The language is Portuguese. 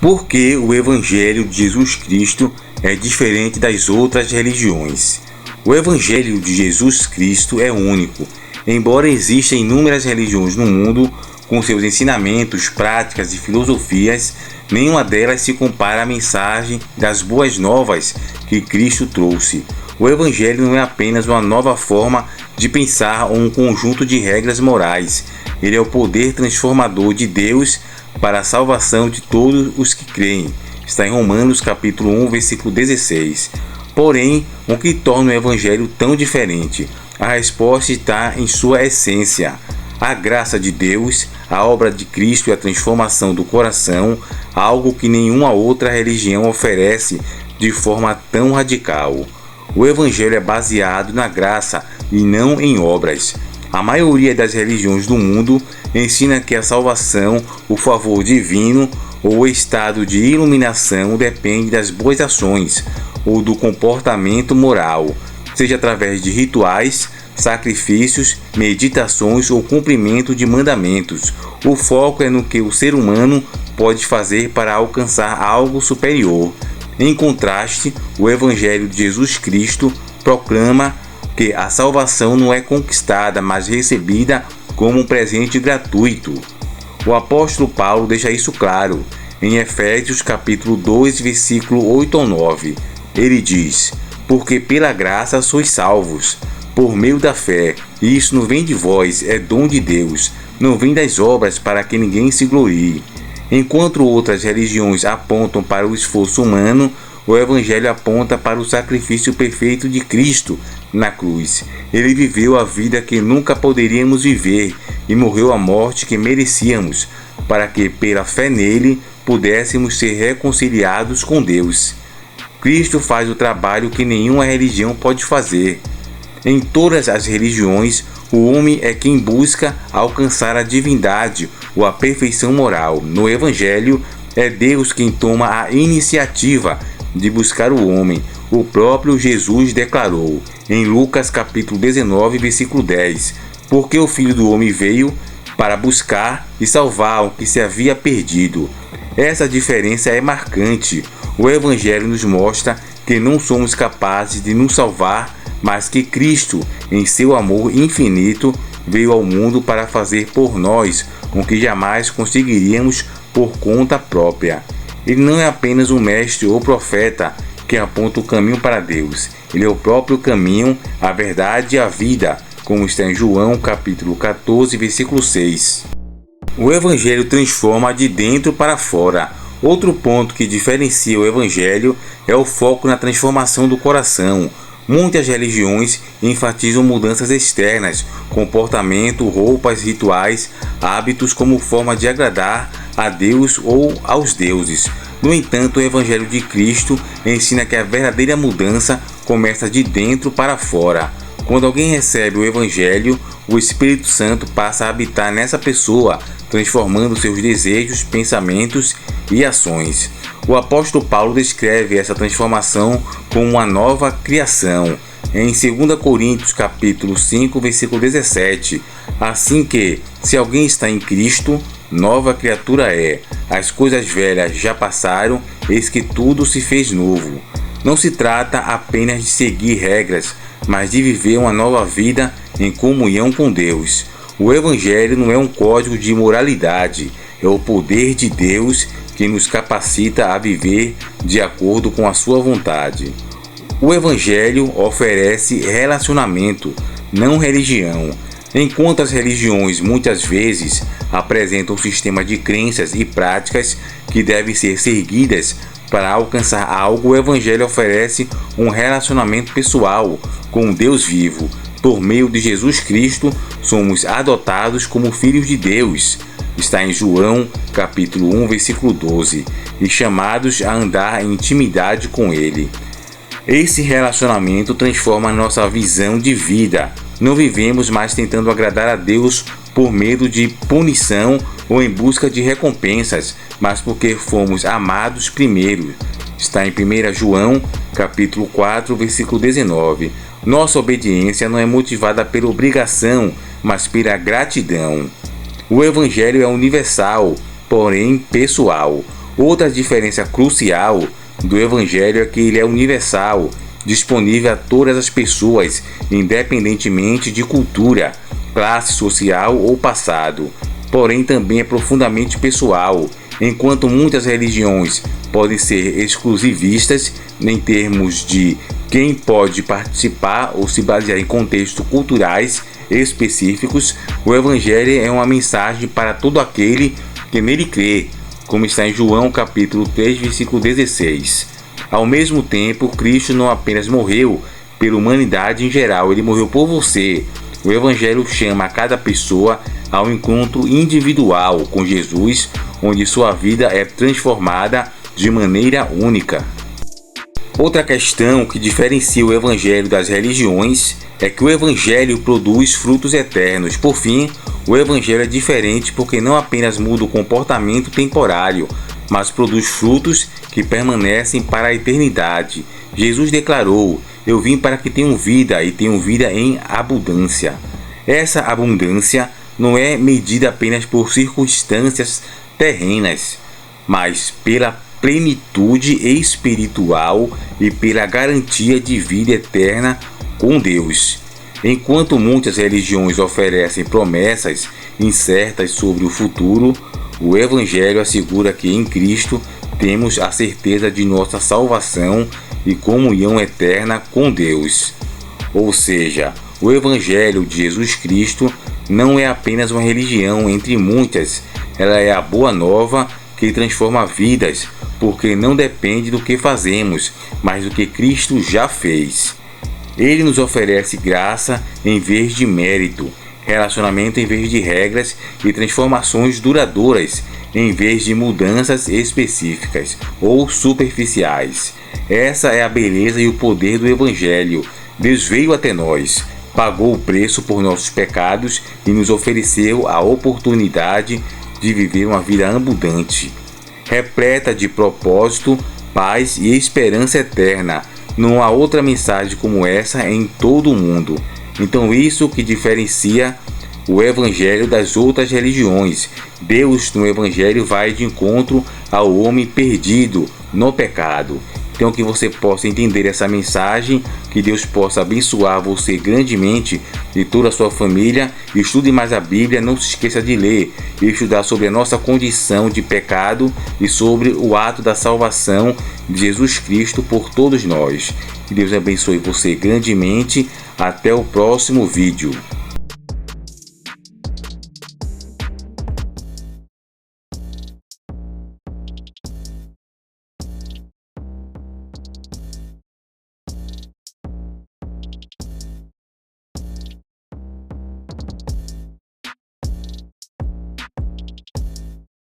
Por que o Evangelho de Jesus Cristo é diferente das outras religiões? O Evangelho de Jesus Cristo é único. Embora existam inúmeras religiões no mundo, com seus ensinamentos, práticas e filosofias, nenhuma delas se compara à mensagem das boas novas que Cristo trouxe. O Evangelho não é apenas uma nova forma de pensar ou um conjunto de regras morais. Ele é o poder transformador de Deus para a salvação de todos os que creem. Está em Romanos capítulo 1, versículo 16. Porém, o que torna o Evangelho tão diferente? A resposta está em sua essência. A graça de Deus, a obra de Cristo e a transformação do coração, algo que nenhuma outra religião oferece de forma tão radical. O Evangelho é baseado na graça e não em obras. A maioria das religiões do mundo ensina que a salvação, o favor divino ou o estado de iluminação depende das boas ações ou do comportamento moral, seja através de rituais, sacrifícios, meditações ou cumprimento de mandamentos. O foco é no que o ser humano pode fazer para alcançar algo superior. Em contraste, o Evangelho de Jesus Cristo proclama que a salvação não é conquistada, mas recebida como um presente gratuito. O apóstolo Paulo deixa isso claro em Efésios capítulo 2, versículo 8 ao 9. Ele diz: porque pela graça sois salvos, por meio da fé, e isso não vem de vós, é dom de Deus, não vem das obras para que ninguém se glorie. Enquanto outras religiões apontam para o esforço humano, o Evangelho aponta para o sacrifício perfeito de Cristo na cruz. Ele viveu a vida que nunca poderíamos viver e morreu a morte que merecíamos, para que, pela fé nele, pudéssemos ser reconciliados com Deus. Cristo faz o trabalho que nenhuma religião pode fazer. Em todas as religiões, o homem é quem busca alcançar a divindade ou a perfeição moral. No Evangelho, é Deus quem toma a iniciativa de buscar o homem. O próprio Jesus declarou em Lucas capítulo 19, versículo 10: porque o Filho do Homem veio para buscar e salvar o que se havia perdido. Essa diferença é marcante. O Evangelho nos mostra que não somos capazes de nos salvar, mas que Cristo, em seu amor infinito, veio ao mundo para fazer por nós o que jamais conseguiríamos por conta própria. Ele não é apenas um mestre ou profeta que aponta o caminho para Deus. Ele é o próprio caminho, a verdade e a vida, como está em João capítulo 14, versículo 6. O Evangelho transforma de dentro para fora. Outro ponto que diferencia o Evangelho é o foco na transformação do coração. Muitas religiões enfatizam mudanças externas, comportamento, roupas, rituais, hábitos como forma de agradar a Deus ou aos deuses. No entanto, o Evangelho de Cristo ensina que a verdadeira mudança começa de dentro para fora. Quando alguém recebe o Evangelho, o Espírito Santo passa a habitar nessa pessoa, transformando seus desejos, pensamentos e ações. O apóstolo Paulo descreve essa transformação como uma nova criação. Em 2 Coríntios capítulo 5, versículo 17, assim que, se alguém está em Cristo, nova criatura é. As coisas velhas já passaram, eis que tudo se fez novo. Não se trata apenas de seguir regras, mas de viver uma nova vida em comunhão com Deus. O Evangelho não é um código de moralidade, é o poder de Deus que nos capacita a viver de acordo com a sua vontade. O Evangelho oferece relacionamento, não religião. Enquanto as religiões muitas vezes apresentam um sistema de crenças e práticas que devem ser seguidas para alcançar algo, o Evangelho oferece um relacionamento pessoal com o Deus vivo. Por meio de Jesus Cristo, somos adotados como filhos de Deus. Está em João, capítulo 1, versículo 12. E chamados a andar em intimidade com Ele. Esse relacionamento transforma a nossa visão de vida. Não vivemos mais tentando agradar a Deus por medo de punição ou em busca de recompensas, mas porque fomos amados primeiro. Está em 1 João, capítulo 4, versículo 19. Nossa obediência não é motivada pela obrigação, mas pela gratidão. O Evangelho é universal, porém pessoal. Outra diferença crucial do Evangelho é que ele é universal, disponível a todas as pessoas, independentemente de cultura, classe social ou passado. Porém, também é profundamente pessoal, enquanto muitas religiões podem ser exclusivistas em termos de quem pode participar ou se basear em contextos culturais específicos. O Evangelho é uma mensagem para todo aquele que nele crê, como está em João capítulo 3, versículo 16. Ao mesmo tempo, Cristo não apenas morreu pela humanidade em geral, ele morreu por você. O Evangelho chama a cada pessoa ao encontro individual com Jesus, onde sua vida é transformada de maneira única. Outra questão que diferencia o Evangelho das religiões é que o Evangelho produz frutos eternos. Por fim, o Evangelho é diferente porque não apenas muda o comportamento temporário, mas produz frutos que permanecem para a eternidade. Jesus declarou: "Eu vim para que tenham vida e tenham vida em abundância." Essa abundância não é medida apenas por circunstâncias terrenas, mas pela plenitude espiritual e pela garantia de vida eterna com Deus. Enquanto muitas religiões oferecem promessas incertas sobre o futuro, o Evangelho assegura que em Cristo temos a certeza de nossa salvação e comunhão eterna com Deus. Ou seja, o Evangelho de Jesus Cristo não é apenas uma religião entre muitas, ela é a boa nova que transforma vidas, porque não depende do que fazemos, mas do que Cristo já fez. Ele nos oferece graça em vez de mérito, relacionamento em vez de regras e transformações duradouras em vez de mudanças específicas ou superficiais. Essa é a beleza e o poder do Evangelho. Deus veio até nós, pagou o preço por nossos pecados e nos ofereceu a oportunidade de viver uma vida abundante, repleta de propósito, paz e esperança eterna. Não há outra mensagem como essa em todo o mundo. Então isso que diferencia o Evangelho das outras religiões. Deus no Evangelho vai de encontro ao homem perdido no pecado. Então que você possa entender essa mensagem, que Deus possa abençoar você grandemente e toda a sua família. Estude mais a Bíblia, não se esqueça de ler e estudar sobre a nossa condição de pecado e sobre o ato da salvação de Jesus Cristo por todos nós. Que Deus abençoe você grandemente. Até o próximo vídeo.